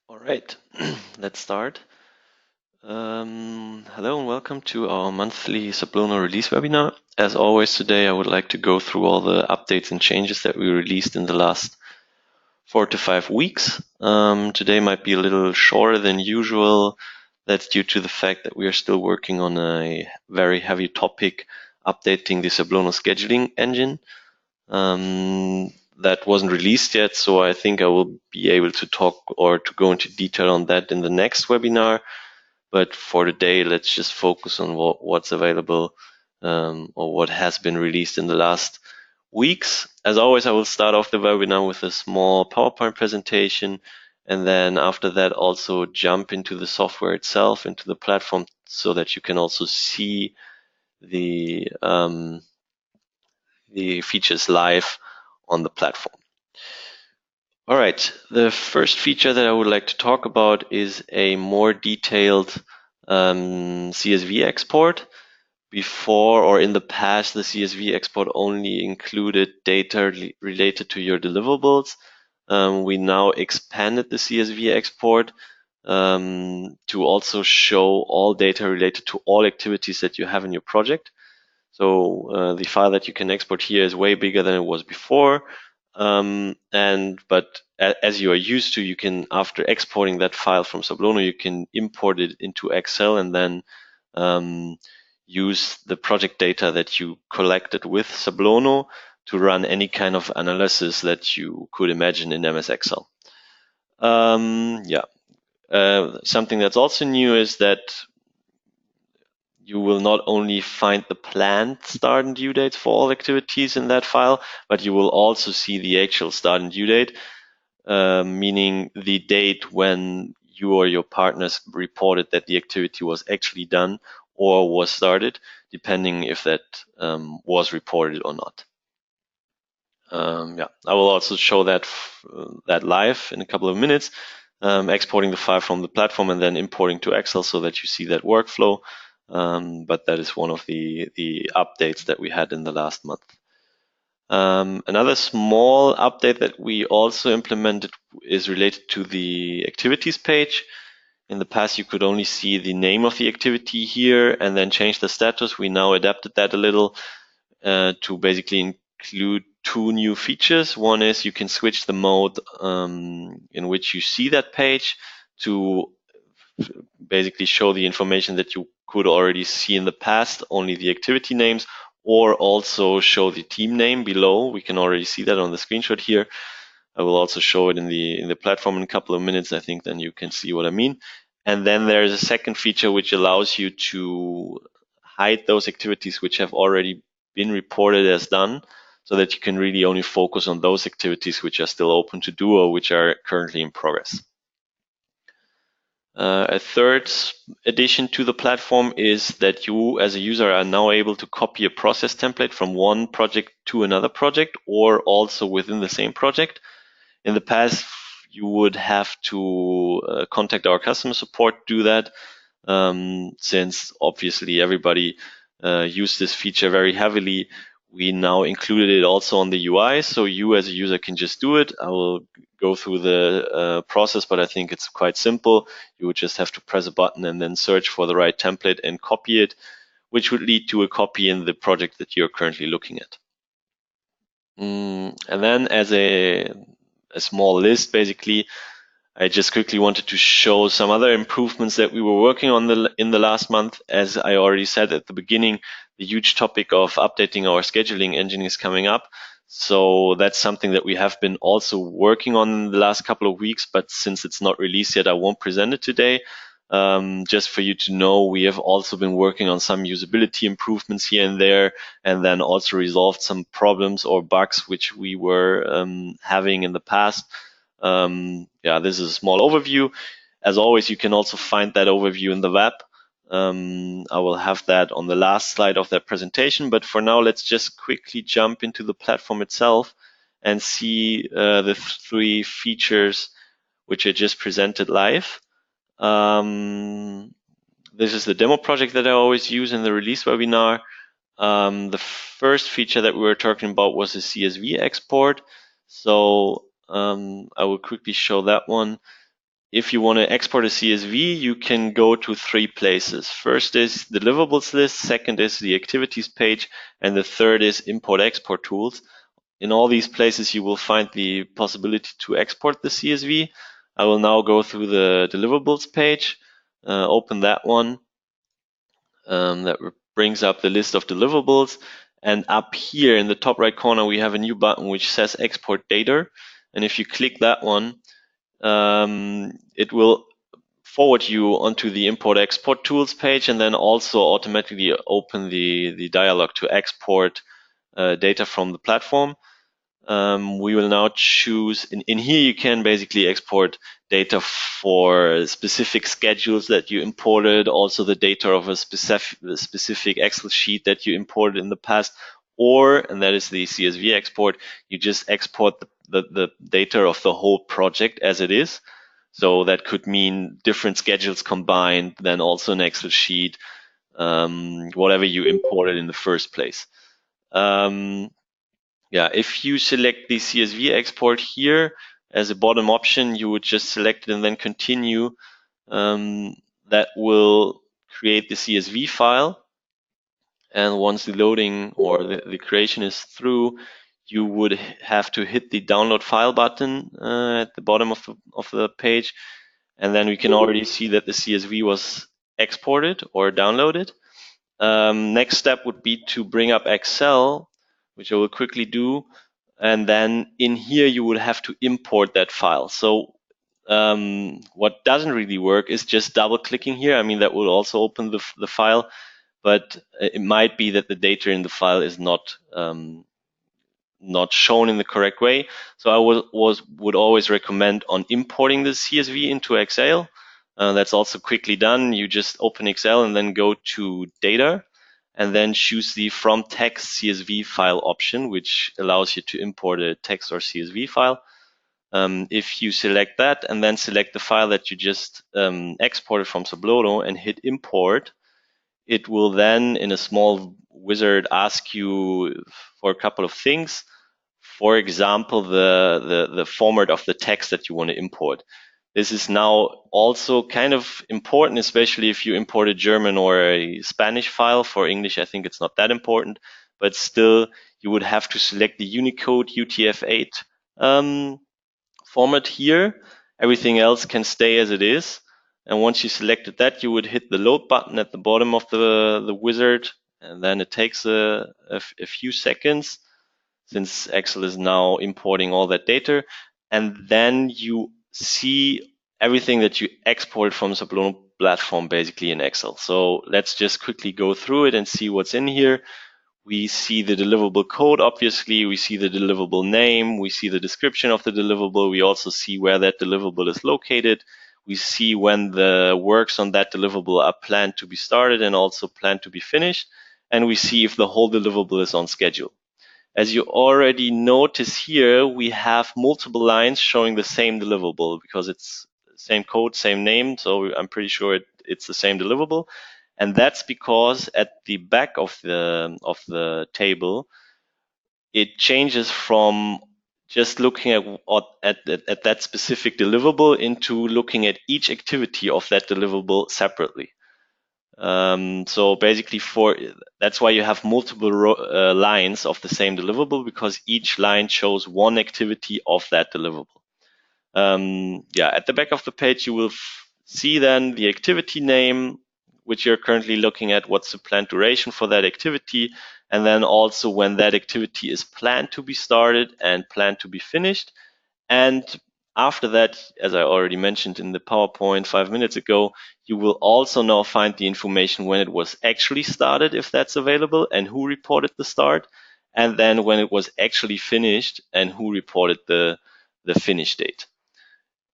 All right, let's start. Hello and welcome to our monthly Sablono release webinar. As always, today I would like to go through all the updates and changes that we released in the last 4 to 5 weeks. Today might be a little shorter than usual. That's due to the fact that we are still working on a very heavy topic, updating the Sablono scheduling engine. That wasn't released yet, so I think I will be able to talk or to go into detail on that in the next webinar. But for today, let's just focus on what's available or what has been released in the last weeks. As always, I will start off the webinar with a small PowerPoint presentation, and then after that also jump into the software itself, into the platform, so that you can also see the features live on the platform. All right, the first feature that I would like to talk about is a more detailed CSV export. Before or in the past, the CSV export only included data related to your deliverables. We now expanded the CSV export to also show all data related to all activities that you have in your project. So the file that you can export here is way bigger than it was before. But as you are used to, you can, after exporting that file from Sablono, you can import it into Excel and then use the project data that you collected with Sablono to run any kind of analysis that you could imagine in MS Excel. Something that's also new is that you will not only find the planned start and due dates for all activities in that file, but you will also see the actual start and due date, meaning the date when you or your partners reported that the activity was actually done or was started, depending if that was reported or not. I will also show that live in a couple of minutes, exporting the file from the platform and then importing to Excel so that you see that workflow. But that is one of the updates that we had in the last month. Another small update that we also implemented is related to the activities page. In the past, you could only see the name of the activity here and then change the status. We now adapted that a little to basically include two new features. One is you can switch the mode in which you see that page to basically show the information that you could already see in the past, only the activity names, or also show the team name below. We can already see that on the screenshot here. I will also show it in the platform in a couple of minutes. I think then you can see what I mean. And then there's a second feature which allows you to hide those activities which have already been reported as done, so that you can really only focus on those activities which are still open to do or which are currently in progress. A third addition to the platform is that you as a user are now able to copy a process template from one project to another project or also within the same project. In the past, you would have to contact our customer support to do that, since obviously everybody used this feature very heavily. We now included it also on the UI, so you as a user can just do it. I will go through the process, but I think it's quite simple. You would just have to press a button and then search for the right template and copy it, which would lead to a copy in the project that you're currently looking at. And then as a small list, basically, I just quickly wanted to show some other improvements that we were working on in the last month. As I already said at the beginning, the huge topic of updating our scheduling engine is coming up. So that's something that we have been also working on in the last couple of weeks, but since it's not released yet, I won't present it today. Just for you to know, we have also been working on some usability improvements here and there, and then also resolved some problems or bugs which we were having in the past. This is a small overview. As always, you can also find that overview in the web. I will have that on the last slide of that presentation, but for now, let's just quickly jump into the platform itself and see the three features which I just presented live. This is the demo project that I always use in the release webinar. The first feature that we were talking about was the CSV export. So I will quickly show that one. if you want to export a CSV, you can go to 3 places. First is the deliverables list, second is the activities page, and the third is import-export tools. In all these places, you will find the possibility to export the CSV. I will now go through the deliverables page, open that one. That brings up the list of deliverables. And up here in the top right corner, we have a new button which says Export Data. And if you click that one, it will forward you onto the Import Export Tools page and then also automatically open the dialog to export data from the platform. We will now choose, in here you can basically export data for specific schedules that you imported, also the data of a specific Excel sheet that you imported in the past, or, and that is the CSV export, you just export the data of the whole project as it is. So that could mean different schedules combined, then also an Excel sheet, whatever you imported in the first place. Yeah, if you select the CSV export here as a bottom option, you would just select it and then continue. That will create the CSV file. And once the loading or the creation is through, you would have to hit the download file button at the bottom of the page. And then we can already see that the CSV was exported or downloaded. Next step would be to bring up Excel, which I will quickly do. And then in here, you will have to import that file. So what doesn't really work is just double clicking here. I mean, that will also open the file, but it might be that the data in the file is not shown in the correct way. So I would always recommend on importing the CSV into Excel. That's also quickly done. You just open Excel and then go to Data, and then choose the From Text CSV File option, which allows you to import a text or CSV file. If you select that and then select the file that you just exported from Sablono and hit Import, it will then, in a small wizard, ask you for a couple of things. For example, the format of the text that you want to import. This is now also kind of important, especially if you import a German or a Spanish file. For English, I think it's not that important, but still you would have to select the Unicode UTF-8 format here. Everything else can stay as it is. And once you selected that, you would hit the load button at the bottom of the wizard, and then it takes a few seconds since Excel is now importing all that data. And then you see everything that you exported from the Sablono platform basically in Excel. So let's just quickly go through it and see what's in here. We see the deliverable code, obviously. We see the deliverable name. We see the description of the deliverable. We also see where that deliverable is located. We see when the works on that deliverable are planned to be started and also planned to be finished. And we see if the whole deliverable is on schedule. As you already notice here, we have multiple lines showing the same deliverable because it's same code, same name. So I'm pretty sure it's the same deliverable. And that's because at the back of the table, it changes from just looking at that specific deliverable into looking at each activity of that deliverable separately. So basically, that's why you have multiple lines of the same deliverable, because each line shows one activity of that deliverable. Yeah, at the back of the page, you will see then the activity name, which you're currently looking at, what's the planned duration for that activity, and then also when that activity is planned to be started and planned to be finished. And after that, as I already mentioned in the PowerPoint 5 minutes ago, you will also now find the information when it was actually started, if that's available, and who reported the start, and then when it was actually finished and who reported the finish date.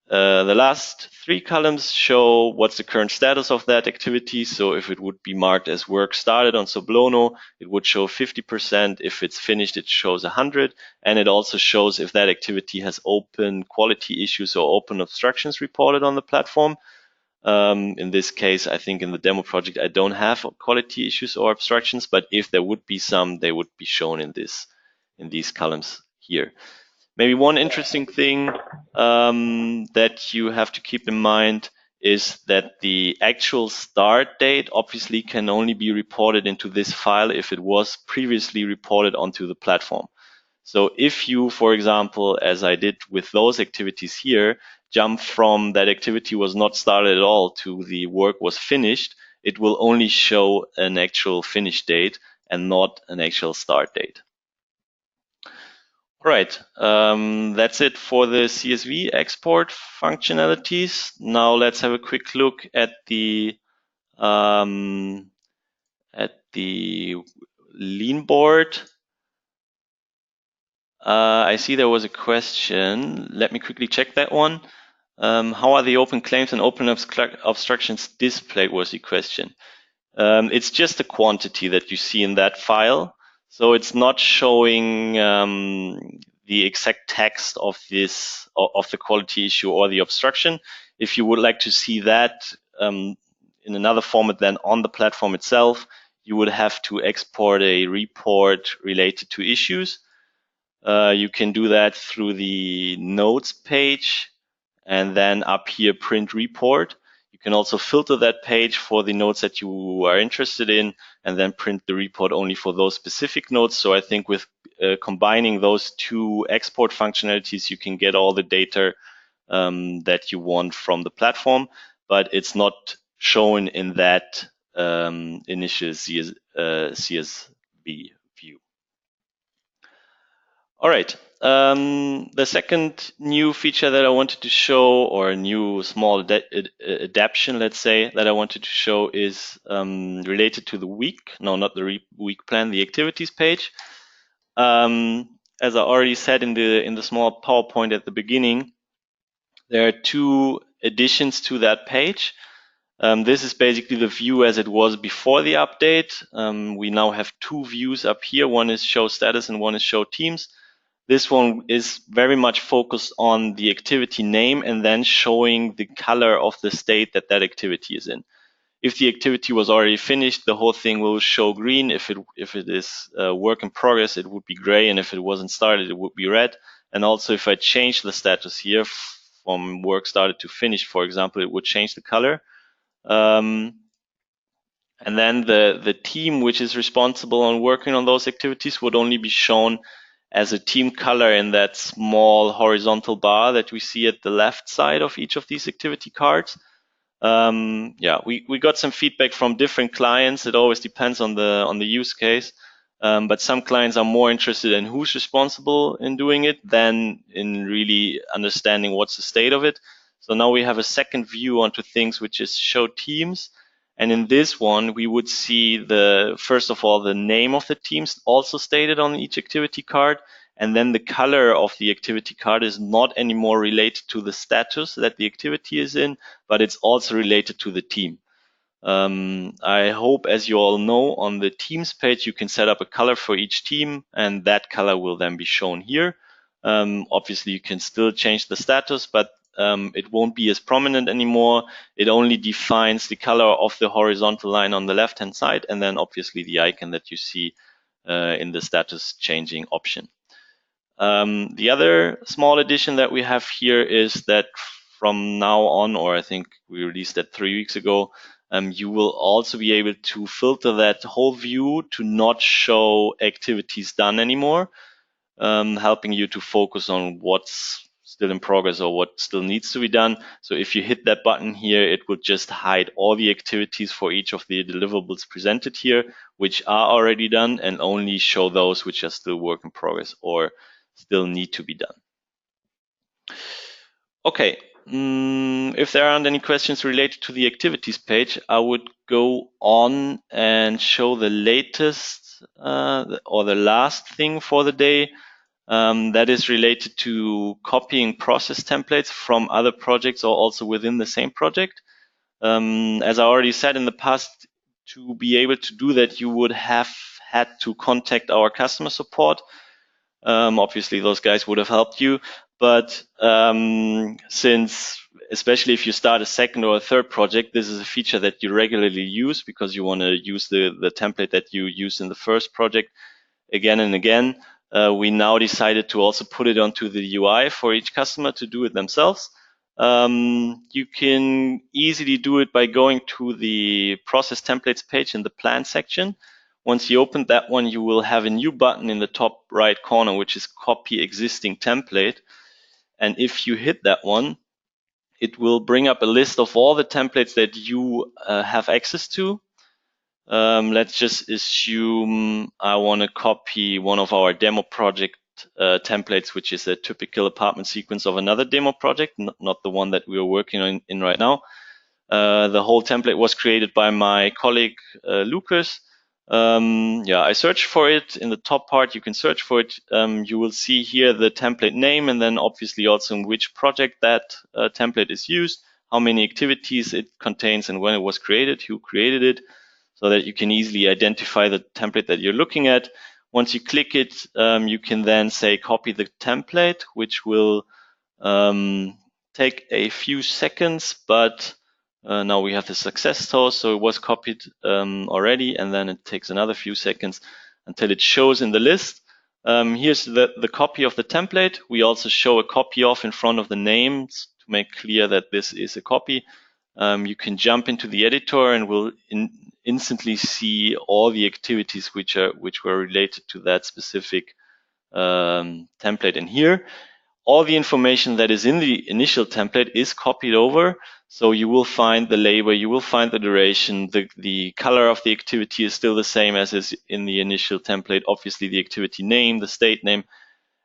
The last 3 columns show what's the current status of that activity. So if it would be marked as work started on Sablono, it would show 50%. If it's finished, it shows 100. And it also shows if that activity has open quality issues or open obstructions reported on the platform. In this case, I think in the demo project, I don't have quality issues or obstructions, but if there would be some, they would be shown in these columns here. Maybe one interesting thing that you have to keep in mind is that the actual start date obviously can only be reported into this file if it was previously reported onto the platform. So if you, for example, as I did with those activities here, jump from that activity was not started at all to the work was finished, it will only show an actual finish date and not an actual start date. All right, that's it for the CSV export functionalities. Now let's have a quick look at the lean board. I see there was a question. Let me quickly check that one. How are the open claims and open obstructions displayed was the question. It's just the quantity that you see in that file. So it's not showing the exact text of the quality issue or the obstruction. If you would like to see that in another format than on the platform itself, you would have to export a report related to issues. You can do that through the notes page and then up here print report. You can also filter that page for the notes that you are interested in and then print the report only for those specific notes. So I think with combining those two export functionalities, you can get all the data that you want from the platform, but it's not shown in that initial CSV view. All right. The second new feature that I wanted to show, or a new small adaptation, let's say, that I wanted to show is related to the week. No, not the week plan, the activities page. As I already said in the small PowerPoint at the beginning, there are two additions to that page. This is basically the view as it was before the update. We now have two views up here. One is show status and one is show teams. This one is very much focused on the activity name and then showing the color of the state that that activity is in. If the activity was already finished, the whole thing will show green. If it is work in progress, it would be gray. And if it wasn't started, it would be red. And also if I change the status here from work started to finished, for example, it would change the color. And then the team which is responsible on working on those activities would only be shown as a team color in that small horizontal bar that we see at the left side of each of these activity cards. We got some feedback from different clients. It always depends on the use case. But some clients are more interested in who's responsible in doing it than in really understanding what's the state of it. So now we have a second view onto things, which is show teams. And in this one, we would see first of all, the name of the teams also stated on each activity card. And then the color of the activity card is not anymore related to the status that the activity is in, but it's also related to the team. I hope, as you all know, on the teams page, you can set up a color for each team, and that color will then be shown here. Obviously, you can still change the status, but it won't be as prominent anymore. It only defines the color of the horizontal line on the left-hand side, and then obviously the icon that you see in the status changing option. The other small addition that we have here is that from now on, or I think we released that 3 weeks ago, you will also be able to filter that whole view to not show activities done anymore, helping you to focus on what's still in progress or what still needs to be done. So if you hit that button here, it will just hide all the activities for each of the deliverables presented here, which are already done, and only show those which are still work in progress or still need to be done. Okay, if there aren't any questions related to the activities page, I would go on and show the latest or the last thing for the day. That is related to copying process templates from other projects or also within the same project. As I already said in the past, to be able to do that, you would have had to contact our customer support. Obviously, those guys would have helped you. But since, especially if you start a second or a third project, this is a feature that you regularly use because you want to use the template that you used in the first project again and again. we now decided to also put it onto the UI for each customer to do it themselves. You can easily do it by going to the process templates page in the plan section. Once you open that one, you will have a new button in the top right corner, which is copy existing template. And if you hit that one, it will bring up a list of all the templates that you have access to. Let's just assume I want to copy one of our demo project templates, which is a typical apartment sequence of another demo project, not the one that we are working in right now. The whole template was created by my colleague Lucas. I searched for it. In the top part, you can search for it. You will see here the template name, and then obviously also in which project that template is used, how many activities it contains, and when it was created, who created it, so that you can easily identify the template that you're looking at. Once you click it, you can then say copy the template, which will take a few seconds, but now we have the success toast, so it was copied already, and then it takes another few seconds until it shows in the list. Here's the copy of the template. We also show a copy of in front of the names to make clear that this is a copy. You can jump into the editor and will instantly see all the activities which were related to that specific template. And here, all the information that is in the initial template is copied over. So you will find the label, you will find the duration, the color of the activity is still the same as is in the initial template. Obviously, the activity name, the state name,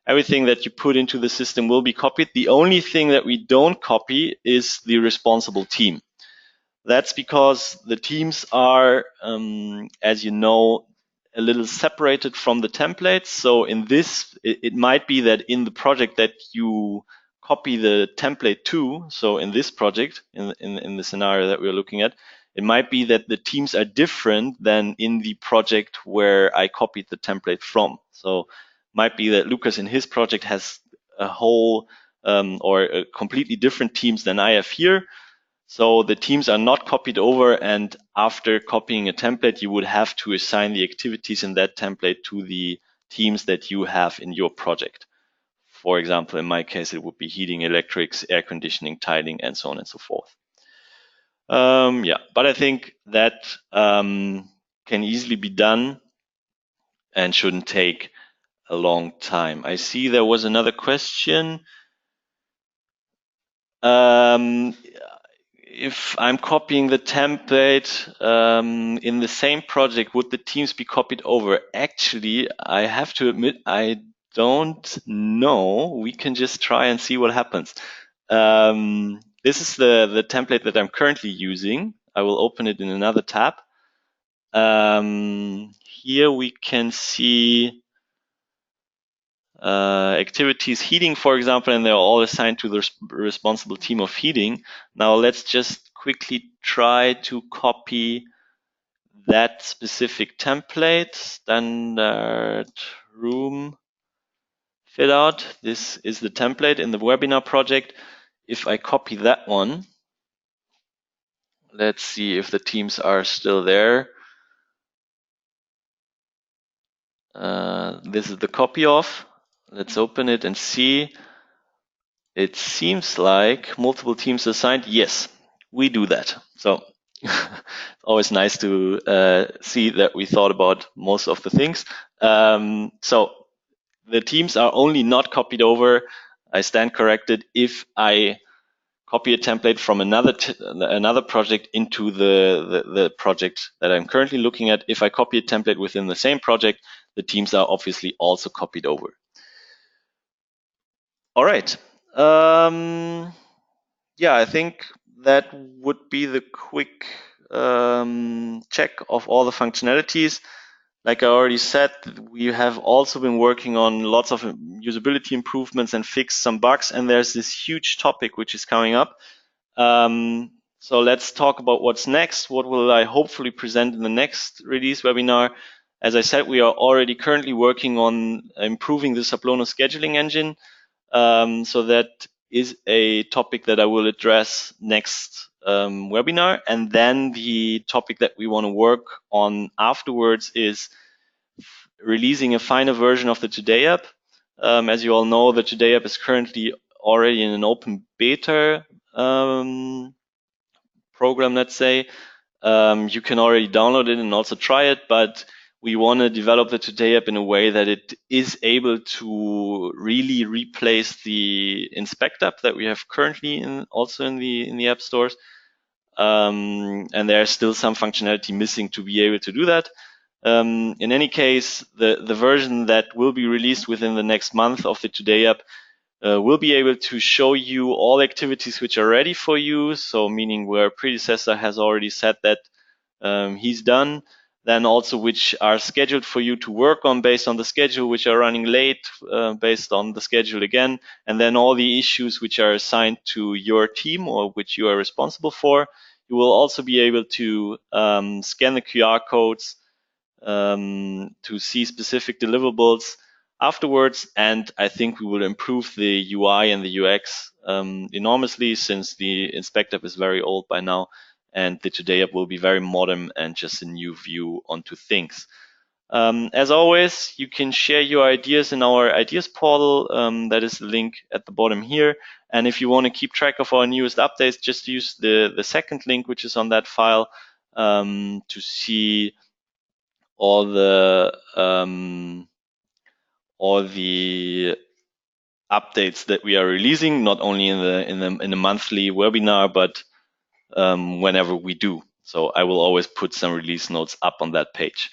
everything that you put into the system will be copied. The only thing that we don't copy is the responsible team. That's because the teams are, as you know, a little separated from the templates. So in this, it might be that in the project that you copy the template to, so in this project, in the scenario that we're looking at, it might be that the teams are different than in the project where I copied the template from. So it might be that Lucas in his project has a whole or a completely different teams than I have here. So the teams are not copied over, and after copying a template, you would have to assign the activities in that template to the teams that you have in your project. For example, in my case, it would be heating, electrics, air conditioning, tiling, and so on and so forth. But I think that can easily be done and shouldn't take a long time. I see there was another question. If I'm copying the template in the same project, would the teams be copied over? Actually, I have to admit, I don't know. We can just try and see what happens. This is the template that I'm currently using. I will open it in another tab. Here we can see activities heating, for example, and they're all assigned to the responsible team of heating. Now let's just quickly try to copy that specific template, standard room fit out. This is the template in the webinar project. If I copy that one, let's see if the teams are still there. This is the copy of. Let's open it and see. It seems like multiple teams assigned. Yes, we do that. So it's always nice to see that we thought about most of the things. So the teams are only not copied over. I stand corrected if I copy a template from another project into the project that I'm currently looking at. If I copy a template within the same project, the teams are obviously also copied over. All right. I think that would be the quick check of all the functionalities. Like I already said, we have also been working on lots of usability improvements and fixed some bugs, and there's this huge topic which is coming up. So let's talk about what's next. What will I hopefully present in the next release webinar? As I said, we are already currently working on improving the Sablono scheduling engine. So that is a topic that I will address next webinar. And then the topic that we want to work on afterwards is releasing a final version of the Today app. As you all know, the Today app is currently already in an open beta program, let's say. You can already download it and also try it, but we want to develop the Today app in a way that it is able to really replace the Inspect app that we have currently also in the app stores. And there's still some functionality missing to be able to do that. In any case, the version that will be released within the next month of the Today app will be able to show you all activities which are ready for you. So meaning where a predecessor has already said that he's done, then also which are scheduled for you to work on based on the schedule, which are running late based on the schedule again, and then all the issues which are assigned to your team or which you are responsible for. You will also be able to scan the QR codes to see specific deliverables afterwards, and I think we will improve the UI and the UX enormously, since the Inspect app is very old by now, and the Today app will be very modern and just a new view onto things. As always, you can share your ideas in our ideas portal. That is the link at the bottom here. And if you want to keep track of our newest updates, just use the second link, which is on that file, to see all the updates that we are releasing, not only in the monthly webinar, but whenever we do. So I will always put some release notes up on that page.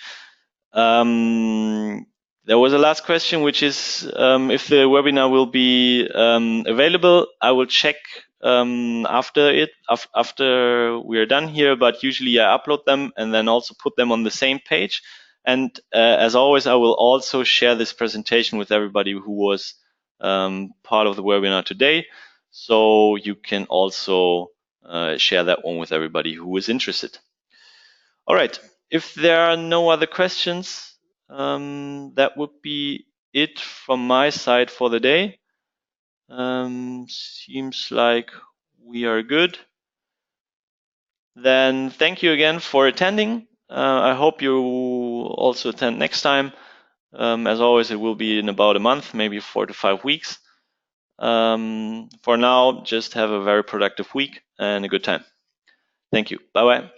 There was a last question, which is if the webinar will be available. I will check after we are done here, but usually I upload them and then also put them on the same page. And as always, I will also share this presentation with everybody who was part of the webinar today. So you can also share that one with everybody who is interested. All right. If there are no other questions, that would be it from my side for the day. Seems like we are good. Then thank you again for attending. I hope you also attend next time. As always, it will be in about a month, maybe 4 to 5 weeks. For now, just have a very productive week and a good time. Thank you. Bye-bye.